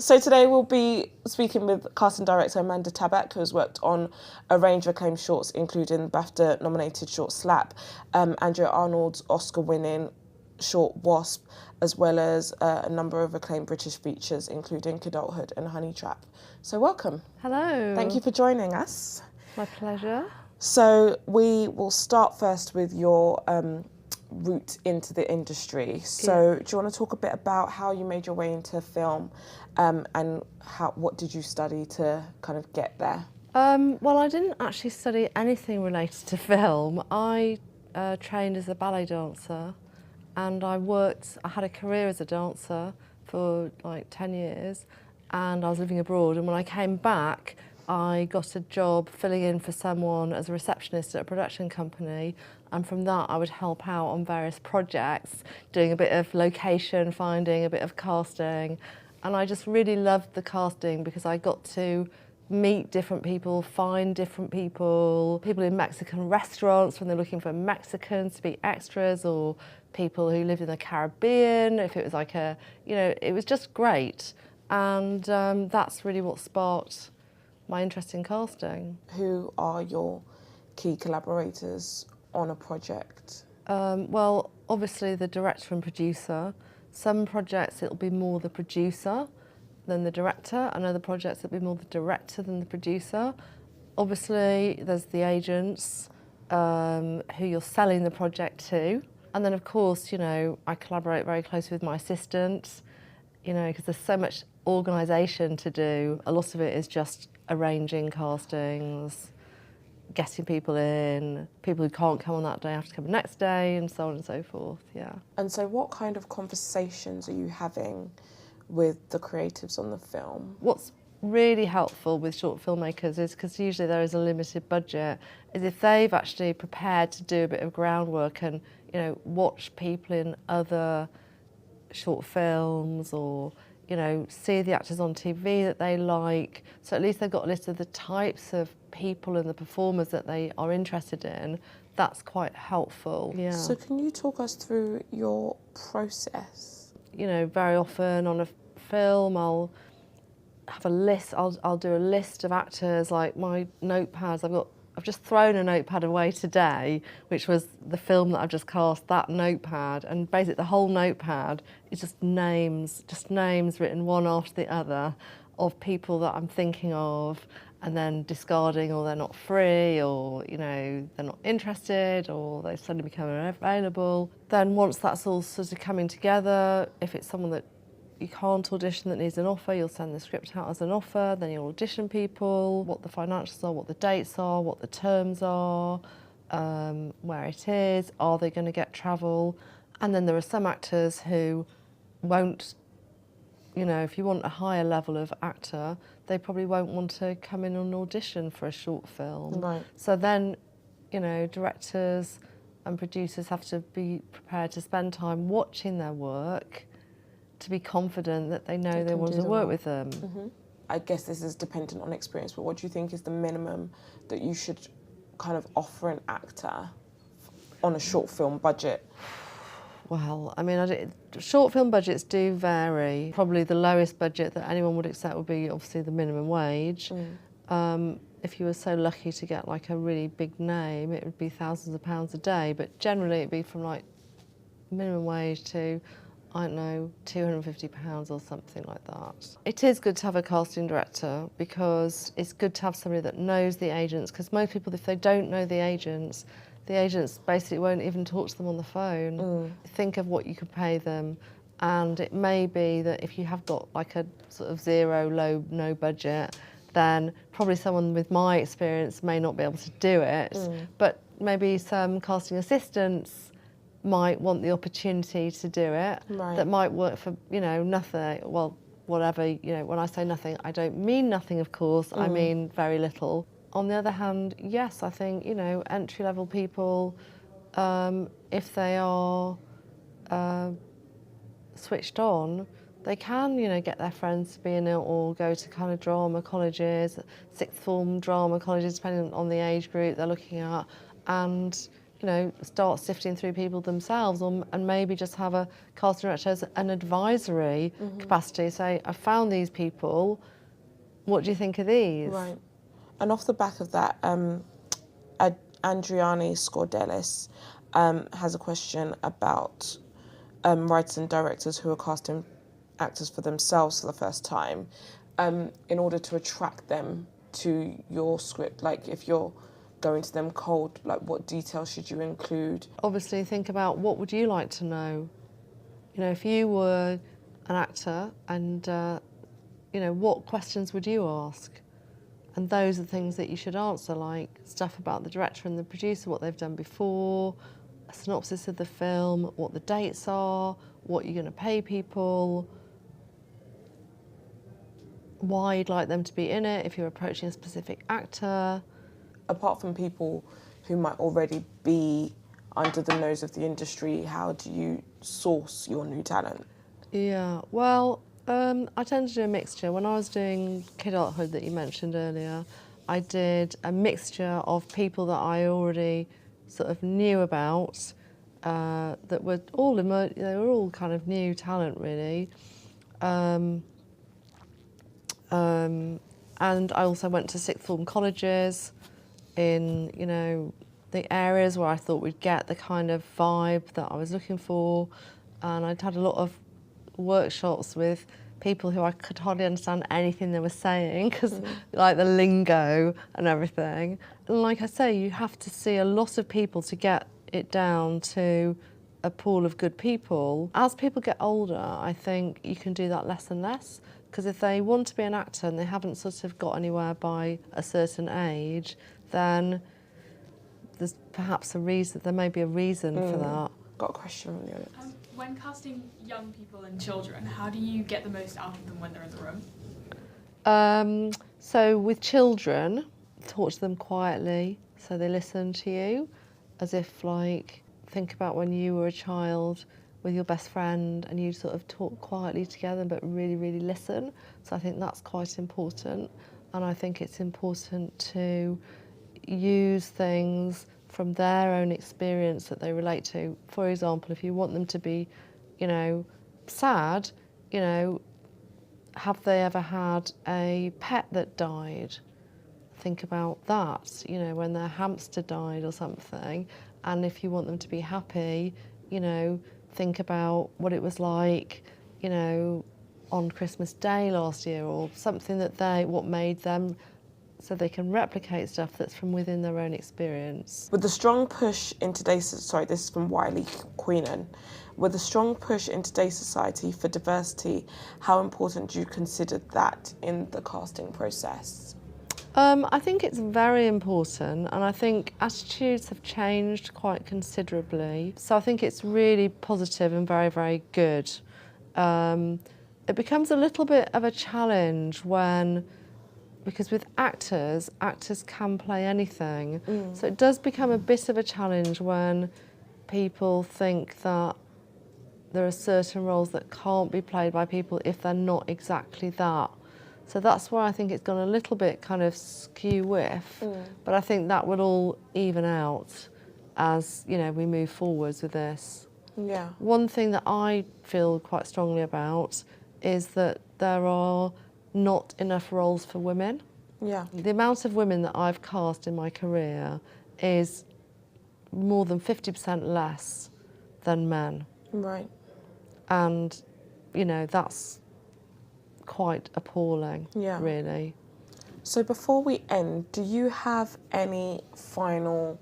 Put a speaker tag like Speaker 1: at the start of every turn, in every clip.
Speaker 1: So today we'll be speaking with casting director Amanda Tabak, who has worked on a range of acclaimed shorts, including BAFTA-nominated short Slap, Andrea Arnold's Oscar-winning short Wasp, as well as a number of acclaimed British features, including Kidulthood and Honey Trap. So welcome.
Speaker 2: Hello.
Speaker 1: Thank you for joining us.
Speaker 2: My pleasure.
Speaker 1: So we will start first with your route into the industry. So do you want to talk a bit about how you made your way into film and what did you study to kind of get there?
Speaker 2: Well, I didn't actually study anything related to film. I trained as a ballet dancer and I had a career as a dancer for like 10 years and I was living abroad, and when I came back I got a job filling in for someone as a receptionist at a production company, and from that I would help out on various projects, doing a bit of location finding, a bit of casting, and I just really loved the casting because I got to meet different people, find different people in Mexican restaurants when they're looking for Mexicans to be extras, or people who lived in the Caribbean, if it was like it was just great, and that's really what sparked my interest in casting.
Speaker 1: Who are your key collaborators on a project?
Speaker 2: Well, obviously the director and producer. Some projects it'll be more the producer than the director, and other projects it'll be more the director than the producer. Obviously there's the agents who you're selling the project to, and then of course I collaborate very closely with my assistant, because there's so much organisation to do. A lot of it is just arranging castings, getting people in, people who can't come on that day have to come the next day, and so on and so forth, yeah.
Speaker 1: And so what kind of conversations are you having with the creatives on the film?
Speaker 2: What's really helpful with short filmmakers is, because usually there is a limited budget, is if they've actually prepared to do a bit of groundwork and watch people in other short films, or see the actors on TV that they like, so at least they've got a list of the types of people and the performers that they are interested in. That's quite helpful. Yeah.
Speaker 1: So can you talk us through your process?
Speaker 2: Very often on a film I'll have a list, I'll do a list of actors, like my notepads. I've just thrown a notepad away today, which was the film that I've just cast, that notepad, and basically the whole notepad is just names written one after the other of people that I'm thinking of, and then discarding, or they're not free, or they're not interested, or they suddenly become unavailable. Then once that's all sort of coming together, if it's someone that you can't audition that needs an offer, you'll send the script out as an offer, then you'll audition people, what the financials are, what the dates are, what the terms are, where it is, are they going to get travel. And then there are some actors who won't, if you want a higher level of actor, they probably won't want to come in and audition for a short film.
Speaker 1: Right.
Speaker 2: So then, directors and producers have to be prepared to spend time watching their work to be confident that they know they want to work with them.
Speaker 1: Mm-hmm. I guess this is dependent on experience, but what do you think is the minimum that you should kind of offer an actor on a short film budget?
Speaker 2: Well, short film budgets do vary. Probably the lowest budget that anyone would accept would be obviously the minimum wage. If you were so lucky to get like a really big name, it would be thousands of pounds a day, but generally it'd be from like minimum wage to, I don't know, £250 or something like that. It is good to have a casting director because it's good to have somebody that knows the agents, because most people, if they don't know the agents basically won't even talk to them on the phone. Think of what you could pay them, and it may be that if you have got like a sort of no budget, then probably someone with my experience may not be able to do it, but maybe some casting assistants might want the opportunity to do it. Right. That might work for nothing. Well, whatever, when I say nothing, I don't mean nothing, of course. I mean very little. On the other hand, yes, I think entry-level people, if they are switched on, they can get their friends to be in it, or go to kind of drama colleges, sixth form drama colleges, depending on the age group they're looking at, and you know, start sifting through people themselves, and maybe just have a casting director as an advisory capacity. Say, I found these people. What do you think of these?
Speaker 1: Right. And off the back of that, Andriani Scordelis has a question about writers and directors who are casting actors for themselves for the first time, in order to attract them to your script. Like, if you're going to them cold, like, what details should you include?
Speaker 2: Obviously, think about what would you like to know. You know, if you were an actor, and you know, what questions would you ask? And those are things that you should answer, like stuff about the director and the producer, what they've done before, a synopsis of the film, what the dates are, what you're going to pay people, why you'd like them to be in it, if you're approaching a specific actor.
Speaker 1: Apart from people who might already be under the nose of the industry, how do you source your new talent?
Speaker 2: Yeah, well, I tend to do a mixture. When I was doing Kid Arthood that you mentioned earlier, I did a mixture of people that I already sort of knew about, that were all they were all kind of new talent, really. And I also went to sixth form colleges in, you know, the areas where I thought we'd get the kind of vibe that I was looking for. And I'd had a lot of workshops with people who I could hardly understand anything they were saying, because like the lingo and everything. And like I say, you have to see a lot of people to get it down to a pool of good people. As people get older, I think you can do that less and less, because if they want to be an actor and they haven't sort of got anywhere by a certain age, then there's perhaps a reason, there may be a reason for that.
Speaker 1: Got a question from the audience.
Speaker 3: When casting young people and children, how do you get the most out of them when they're in the room?
Speaker 2: So with children, talk to them quietly so they listen to you, as if, like, think about when you were a child with your best friend and you sort of talk quietly together but really, really listen. So I think that's quite important. And I think it's important to use things from their own experience that they relate to. For example, if you want them to be, you know, sad, you know, have they ever had a pet that died? Think about that, you know, when their hamster died or something. And if you want them to be happy, you know, think about what it was like, you know, on Christmas Day last year, or something that what made them, so they can replicate stuff that's from within their own experience.
Speaker 1: With the strong push in today's, sorry, this is from Wiley Queenan. With the strong push in today's society for diversity, how important do you consider that in the casting process?
Speaker 2: I think it's very important, and I think attitudes have changed quite considerably. So I think it's really positive and very, very good. It becomes a little bit of a challenge because with actors can play anything. So it does become a bit of a challenge when people think that there are certain roles that can't be played by people if they're not exactly that. So that's where I think it's gone a little bit kind of skew-whiff, but I think that will all even out as, you know, we move forwards with this.
Speaker 1: Yeah.
Speaker 2: One thing that I feel quite strongly about is that there are not enough roles for women.
Speaker 1: Yeah.
Speaker 2: The amount of women that I've cast in my career is more than 50% less than men.
Speaker 1: Right.
Speaker 2: And, you know, that's quite appalling, really.
Speaker 1: So before we end, do you have any final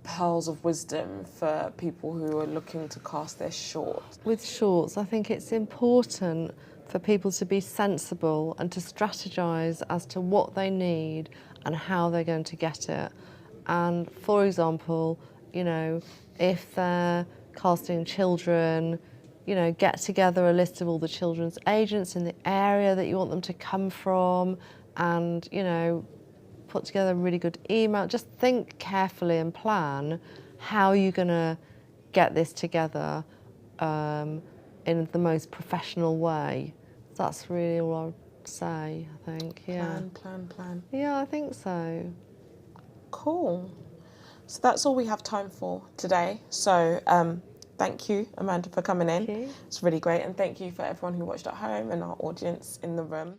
Speaker 1: pearls of wisdom for people who are looking to cast their short?
Speaker 2: With shorts, I think it's important for people to be sensible and to strategise as to what they need and how they're going to get it. And for example, you know, if they're casting children, you know, get together a list of all the children's agents in the area that you want them to come from, and, you know, put together a really good email. Just think carefully and plan how you're going to get this together in the most professional way. That's really all I would say, I think. Yeah.
Speaker 1: Plan.
Speaker 2: Yeah, I think so.
Speaker 1: Cool. So that's all we have time for today. So thank you, Amanda, for coming in.
Speaker 2: Thank you.
Speaker 1: It's really great. And thank you for everyone who watched at home and our audience in the room.